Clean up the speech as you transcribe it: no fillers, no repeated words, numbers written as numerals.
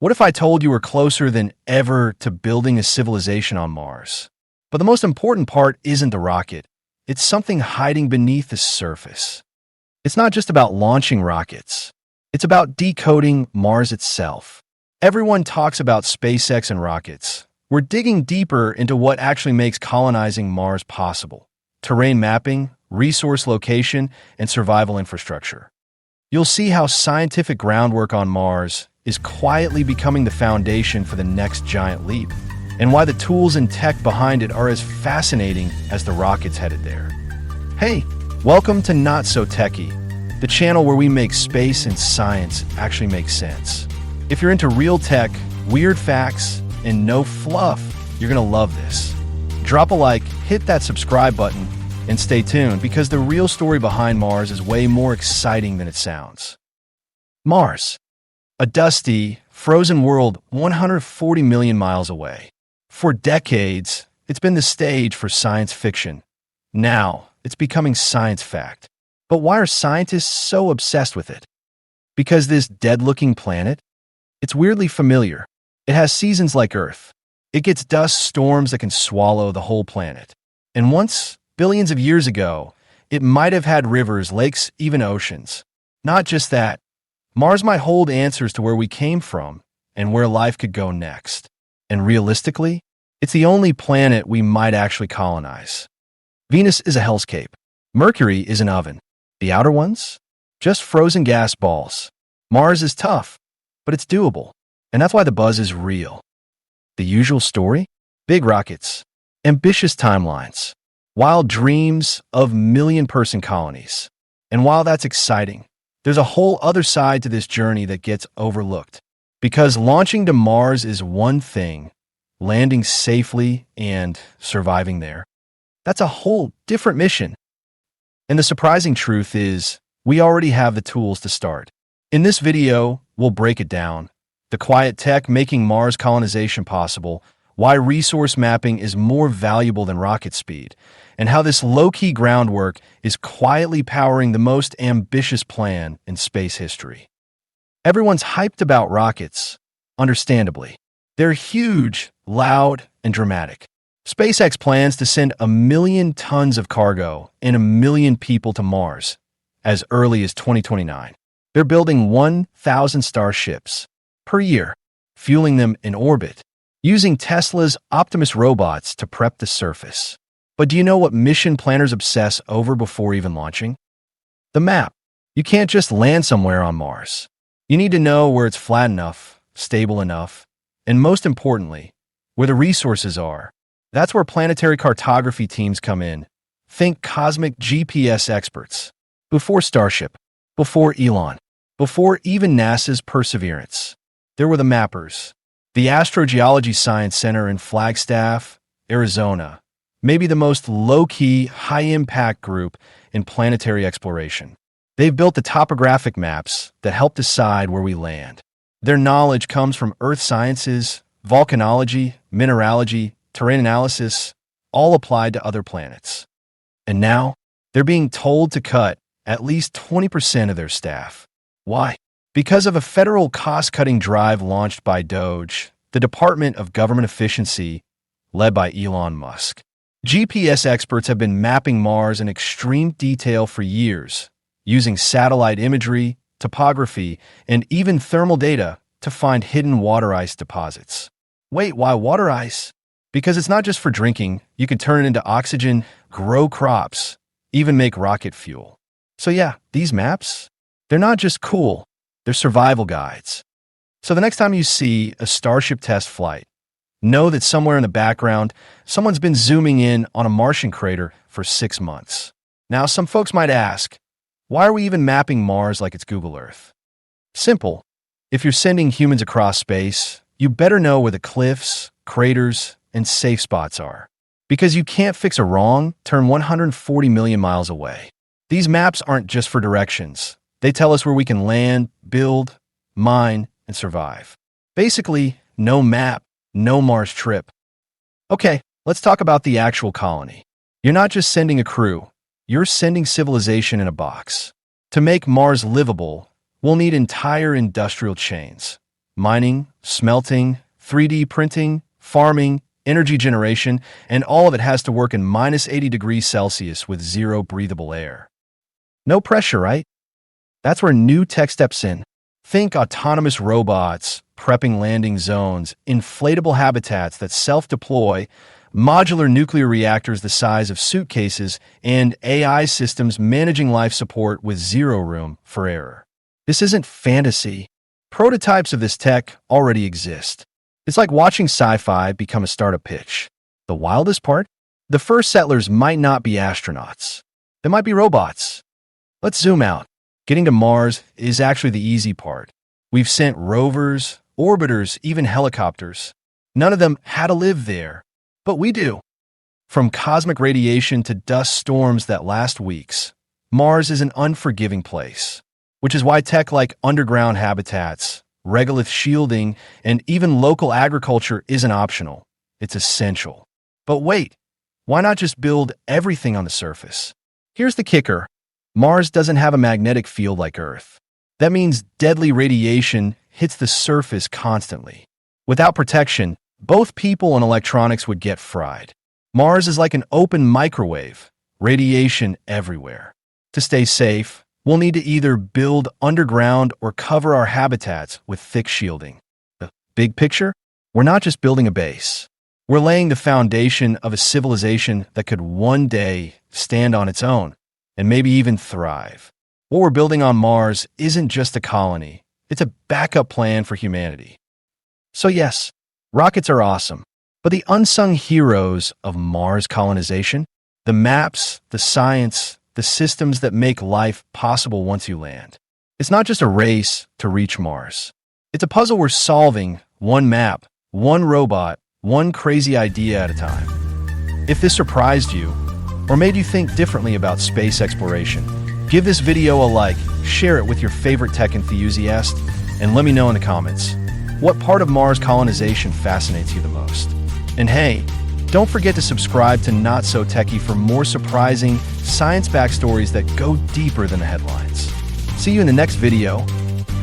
What if I told you we're closer than ever to building a civilization on Mars? But the most important part isn't the rocket. It's something hiding beneath the surface. It's not just about launching rockets. It's about decoding Mars itself. Everyone talks about SpaceX and rockets. We're digging deeper into what actually makes colonizing Mars possible. Terrain mapping, resource location, and survival infrastructure. You'll see how scientific groundwork on Mars is quietly becoming the foundation for the next giant leap, and why the tools and tech behind it are as fascinating as the rockets headed there. Hey, welcome to Not So Techie, the channel where we make space and science actually make sense. If you're into real tech, weird facts, and no fluff, you're gonna love this. Drop a like, hit that subscribe button, and stay tuned because the real story behind Mars is way more exciting than it sounds. Mars, a dusty, frozen world 140 million miles away. For decades, it's been the stage for science fiction. Now, it's becoming science fact. But why are scientists so obsessed with it? Because this dead-looking planet? It's weirdly familiar. It has seasons like Earth. It gets dust storms that can swallow the whole planet. And once, billions of years ago, it might have had rivers, lakes, even oceans. Not just that. Mars might hold answers to where we came from and where life could go next. And realistically, it's the only planet we might actually colonize. Venus is a hellscape. Mercury is an oven. The outer ones? Just frozen gas balls. Mars is tough, but it's doable. And that's why the buzz is real. The usual story? Big rockets, ambitious timelines, wild dreams of million-person colonies. And while that's exciting, there's a whole other side to this journey that gets overlooked. Because launching to Mars is one thing, landing safely and surviving there, that's a whole different mission. And the surprising truth is, we already have the tools to start. In this video, we'll break it down. The quiet tech making Mars colonization possible, why resource mapping is more valuable than rocket speed, and how this low-key groundwork is quietly powering the most ambitious plan in space history. Everyone's hyped about rockets, understandably. They're huge, loud, and dramatic. SpaceX plans to send 1 million tons of cargo and 1 million people to Mars as early as 2029. They're building 1,000 starships per year, fueling them in orbit, using Tesla's Optimus robots to prep the surface. But do you know what mission planners obsess over before even launching? The map. You can't just land somewhere on Mars. You need to know where it's flat enough, stable enough, and most importantly, where the resources are. That's where planetary cartography teams come in. Think cosmic GPS experts. Before Starship, before Elon, before even NASA's Perseverance, there were the mappers. The Astrogeology Science Center in Flagstaff, Arizona, maybe the most low-key, high-impact group in planetary exploration. They've built the topographic maps that help decide where we land. Their knowledge comes from earth sciences, volcanology, mineralogy, terrain analysis, all applied to other planets. And now, they're being told to cut at least 20% of their staff. Why? Because of a federal cost-cutting drive launched by DOGE, the Department of Government Efficiency, led by Elon Musk. GPS experts have been mapping Mars in extreme detail for years, using satellite imagery, topography, and even thermal data to find hidden water ice deposits. Wait, why water ice? Because it's not just for drinking. You can turn it into oxygen, grow crops, even make rocket fuel. So yeah, these maps, they're not just cool, they're survival guides. So the next time you see a Starship test flight, know that somewhere in the background, someone's been zooming in on a Martian crater for 6 months. Now, some folks might ask, why are we even mapping Mars like it's Google Earth? Simple. If you're sending humans across space, you better know where the cliffs, craters, and safe spots are. Because you can't fix a wrong turn 140 million miles away. These maps aren't just for directions. They tell us where we can land, build, mine, and survive. Basically, no map, no Mars trip. Okay, let's talk about the actual colony. You're not just sending a crew, you're sending civilization in a box. To make Mars livable, we'll need entire industrial chains. Mining, smelting, 3D printing, farming, energy generation, and all of it has to work in minus 80 degrees Celsius with zero breathable air. No pressure, right? That's where new tech steps in. Think autonomous robots, prepping landing zones, inflatable habitats that self-deploy, modular nuclear reactors the size of suitcases, and AI systems managing life support with zero room for error. This isn't fantasy. Prototypes of this tech already exist. It's like watching sci-fi become a startup pitch. The wildest part? The first settlers might not be astronauts. They might be robots. Let's zoom out. Getting to Mars is actually the easy part. We've sent rovers, orbiters, even helicopters. None of them had to live there, but we do. From cosmic radiation to dust storms that last weeks, Mars is an unforgiving place, which is why tech like underground habitats, regolith shielding, and even local agriculture isn't optional. It's essential. But wait, why not just build everything on the surface? Here's the kicker. Mars doesn't have a magnetic field like Earth. That means deadly radiation hits the surface constantly. Without protection, both people and electronics would get fried. Mars is like an open microwave, radiation everywhere. To stay safe, we'll need to either build underground or cover our habitats with thick shielding. The big picture? We're not just building a base. We're laying the foundation of a civilization that could one day stand on its own and maybe even thrive. What we're building on Mars isn't just a colony. It's a backup plan for humanity. So yes, rockets are awesome, but the unsung heroes of Mars colonization, the maps, the science, the systems that make life possible once you land. It's not just a race to reach Mars. It's a puzzle we're solving one map, one robot, one crazy idea at a time. If this surprised you or made you think differently about space exploration, give this video a like, share it with your favorite tech enthusiast, and let me know in the comments what part of Mars colonization fascinates you the most. And hey, don't forget to subscribe to Not So Techie for more surprising, science-backed stories that go deeper than the headlines. See you in the next video.